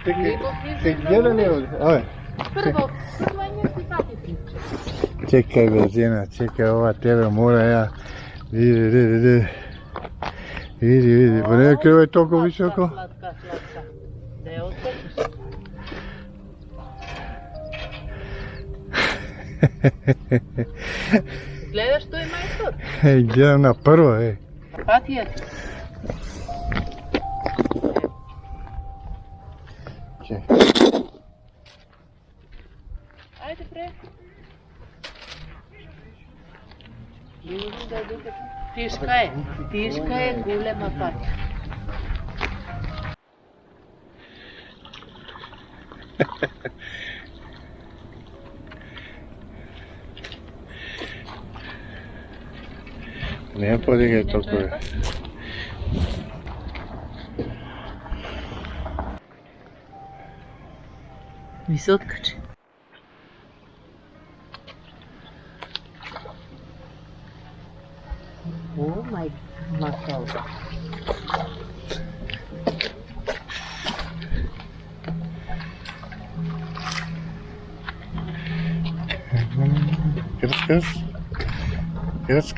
Gdje li je ovdje? Ove. Prvo, manje si patiti. Čekaj brzina, čekaj ova tebe mora ja. Vidi. Pa ne krivo je toliko visoko. Slatka. Ne ostaviš. Gledaš tu je majstor? Gledam na prvo, ej. Patija. Ajde pre. Тишка е голема патия. Не подигай толкова. Ми се откачи. О май масал.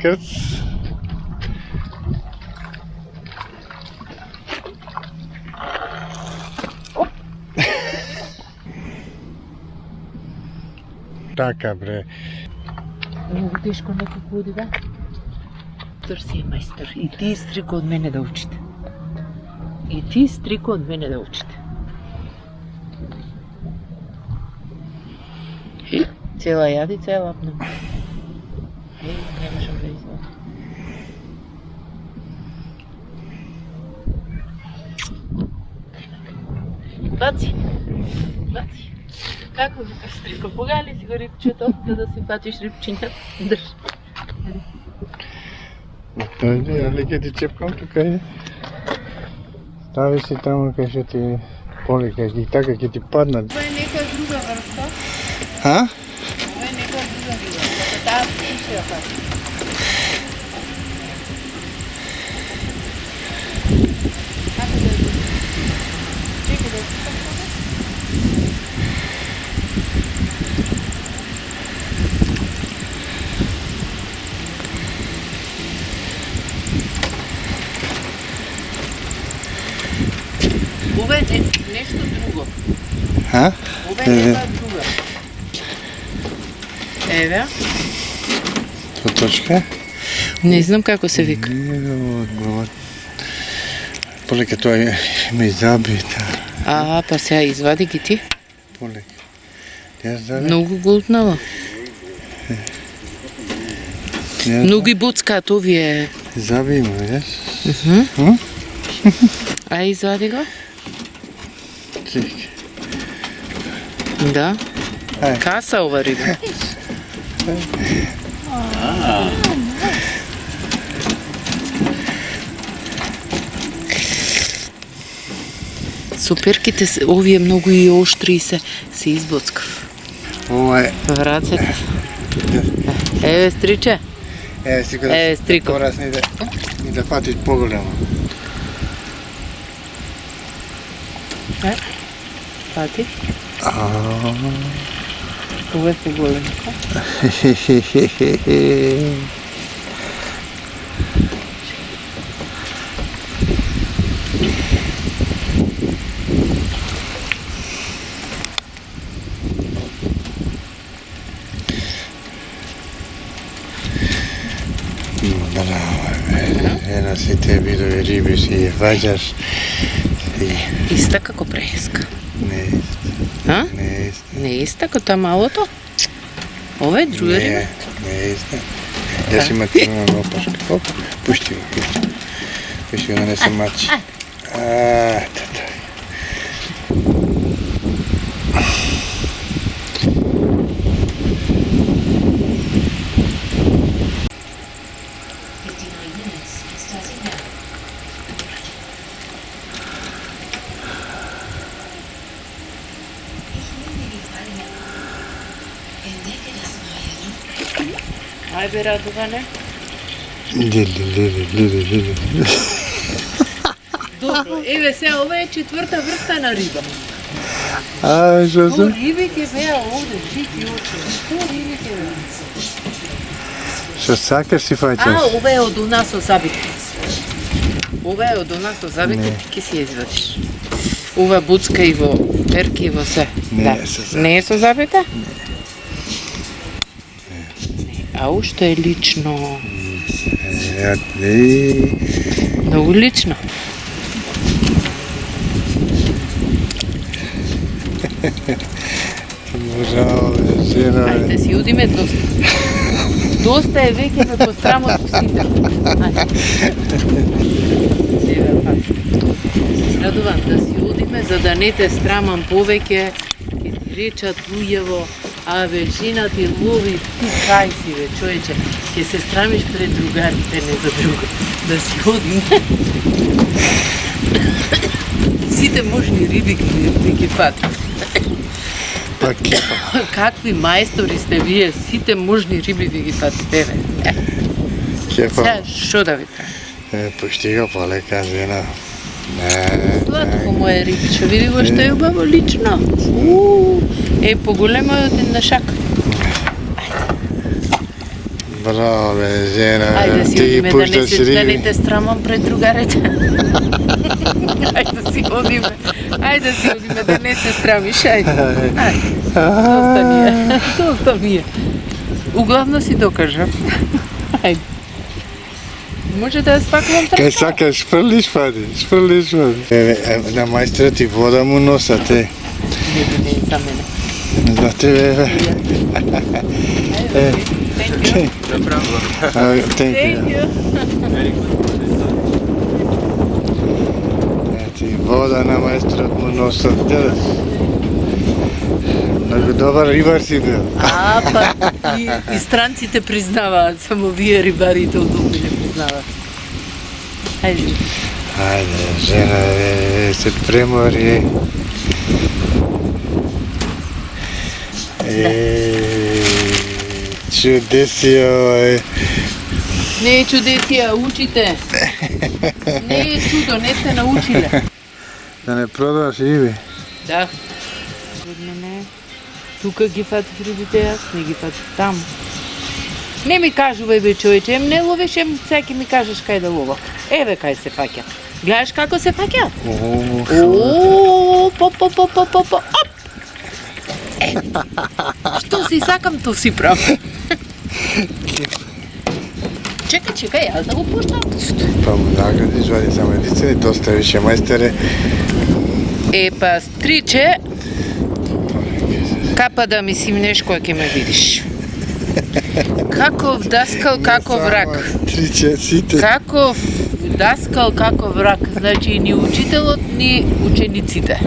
Кърц. Така, бре. Много тежко на кукуди, да? Майстор си е майстор. И ти стрико от мене да учите. Цела яди, цела апна. Не можем да извадим. Баци. Како викаш стрико? Кога ли си го рибчето, за да си бачиш рибчинят? Држ. Али ке ти чепкам тука е. Стави си тамо кај што ти полека и така ќе ти паднат. Това е нека друга врста. А? Това е нека друга врста. Таа пише ја пати. Како да е? Чекай да се така. Ова е нешто друго. А? Ова е нека друга. Еве. Точка? Не знам како се вика. Полека тоа ме забита. Па сега извади ги ти. Полека. Ја знам. Многу голтнава. Многу ги буцкаат овие. Заби има, видиш? А извади го. Чекай. Да. Каса ова риба. Суперките овие многу и оштри и се избоцкав. Ова е. Врацете. Еве стриче. Еве стрико. Еве стрико. Порас ни да фатиш поголемо. Фати. Ова е поголемо. Ена сите видови риби си ја ваѓаш. Иста како преска. Не е иста. А? Не е иста. Не е иста како та малото? Ова е друга риба. Не е иста. Ја си имате на опашка. Оп, пушти го. Пушти го да не се мачи. Ай бе, Радоване. Лили. Добро, еве сега ова е четврта врста на риба. А, што се? Рибите беа овде, жити очи. Што рибите беа? Што сакаш си фаќаш? Ова е од у нас од забите. Ова е од у нас од забите, ти ќе си ја извадиш. Ова буцка и во перки и во се. Не е со забите. Не е со забите? А ушто е лично. Многу лично. Браво, жена. Ајде си одиме доста. Доста е веќе ме пострамот сите. Ајде. Еве пак. Радувам да си одиме за да не те страмам повеќе. Ке ти речат луѓево, абе жена ти лови, ти кај си бе човече. Ке се страмиш пред другарите, не за друго. Да си одиме. Сите можни риби ги фатат. Какви мајстори сте вие, сите можни риби ви ги фатите, бе. Кефа. Сега, шо да ви правим? Пушти го полека, жена. Сладко му е рибче, види го што е убаво лично. Поголемо е од една шака. Браво, бе, жена. Ајде си Ти ги одиме да не пушташ се да не риби. те страмам пред другарите. Ајде си одиме. Ајде си одиме да не се страмиш, ајде. Ајде. Доста ми е. Доста ми е. Углавно си докажав. Ајде. Може да ја спакувам Кај трпа? сакаш, шпрлиш фади. На мајстра ти вода му носат, Не за мене. За тебе, бе. Thank you. Thank you. Thank you. Значи, вода на мајсторот му носат. Многу добар рибар си бил. Па и странците признаваат, само вие рибарите од овде не признаваат. Ајде. Ајде, жена, се премори. Чудесио е. Не е чудесија, учите. Не е чудо, не сте научиле. Да не продаваш риби. Да. Од мене. Тука ги фатив рибите, јас не ги фатив таму. Не ми кажувај бе човече, ем не ловиш, ем сега ми кажеш кај да лова. Еве кај се фаќа. Гледаш како се фаќа? Оп. Што си сакам, то си прав. Чекај, јас да го пуштам. Па му награди, извади само едица и доста више мајстере. Па, стриче, капа да ми симнеш кој ќе ме видиш. Каков даскал, каков рак. Триче, сите. Каков даскал, каков рак. Значи ни учителот, ни учениците.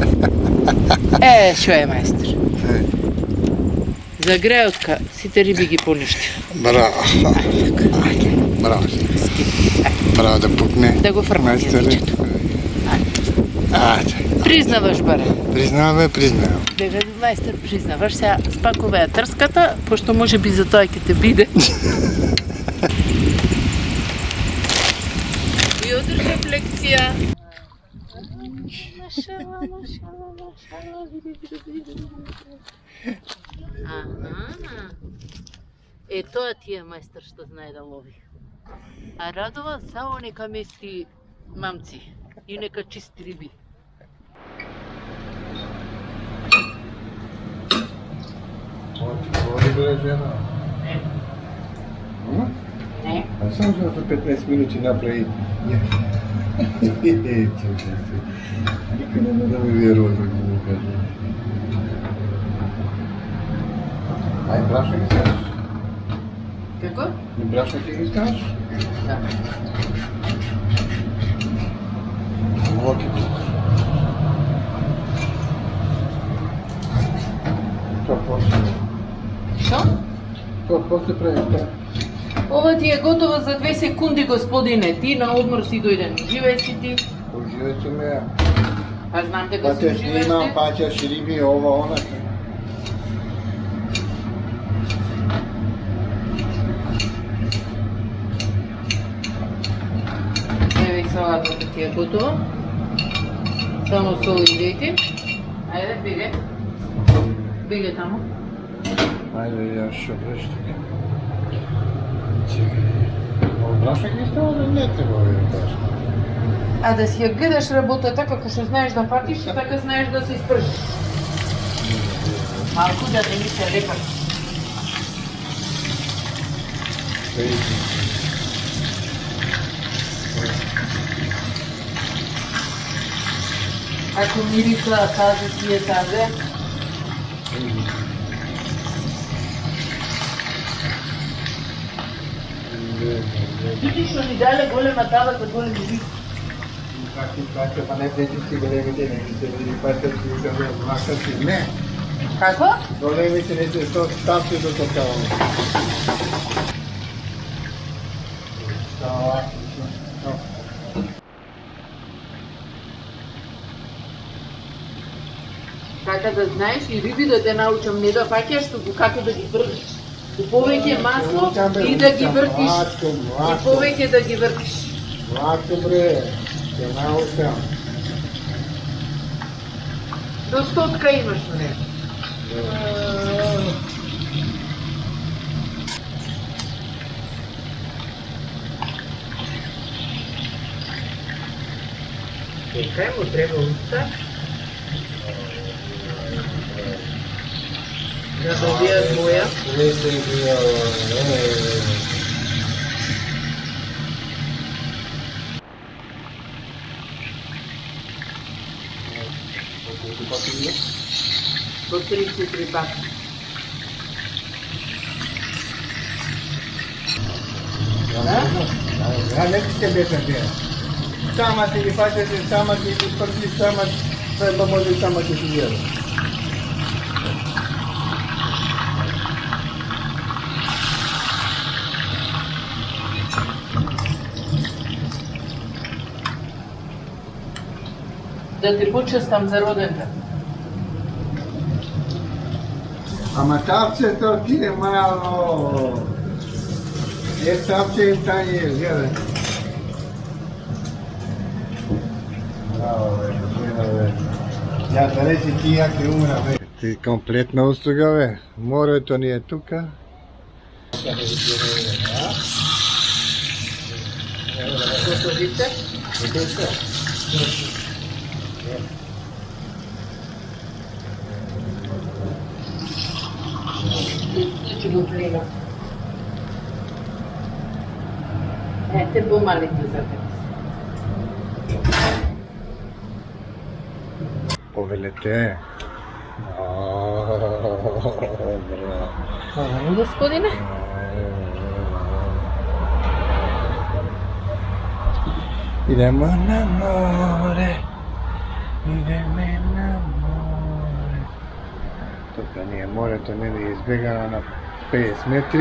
Шо е мајстер. За греотка сите риби ги поништив. Браво. Браво. Браво да пукне. Да го фркне Мајстере. јазичето. Ајде. Признаваш баре. Признаваме. Дека мајстер признаваш, сега спакува ја трската, пошто може би за тоа ќе те биде. И одржав лекција. Машала, тоа ти е мајстер што знае да лови. А Радова само нека мести мамци и нека чисти риби. Води бре, жена. Не. А само за 15 минути направи. Никога не да ми верува како му кажа. Ај, брашно ги ставаш? Како? И брашно ти ги ставаш? Да. Локите. Тоа после. Што? Тоа после прави тоа. Ова ти е готово за 2 секунди, господине. Ти на одмор си дојден. Живеј си ти. Уживај со мене. Па знам дека Па си те уживаш снимам, ти. паќаш риби, ова, она. Еве и салатата ти е готова. Само сол и дайте. Ајде, беге. Беге тамо. Ајде, јас шо беше тука. Чекај. Брашник не става да не треба овие брашник. А да си ја гледаш работата како што знаеш да фатиш, така знаеш да се испржиш. Малку да не ми се лепаш. Ако мириса тази си е тази, видиш што ни дале голема таба за големи вид. Па не пречисти големите, не се види патят и да ме влакат и не. Како? Големите не се со ставки до токаваме. Така да знаеш и риби да те научам не да фаќаш, туку како да ги вртиш. И повеќе масло и да ги вртиш. И повеќе да ги вртиш. Лако бре, те научам. До стотка имаш не. Кај му треба уста? Да добијат боја. Не се бија. По 33 пати. Ja ne ti se beta bea. Sama ti li faceți, sama ti li spărțiți, sama pe lămări, sama ti li el. Да те почестам за роден ден. Ама тапче то ти е мало. Е тапче им тanje, гледай. Браво, бе. Ja da reci ti jak je umra, bе. Ti kompletna usluga, bе. Morето ни е тука. Готовите? Ще го влива. Те помалите за теб. Повелете. Хвала, господине. Idemo na more. Idemo na more. Тука nije more, to negdje izbjegano na 50 metri.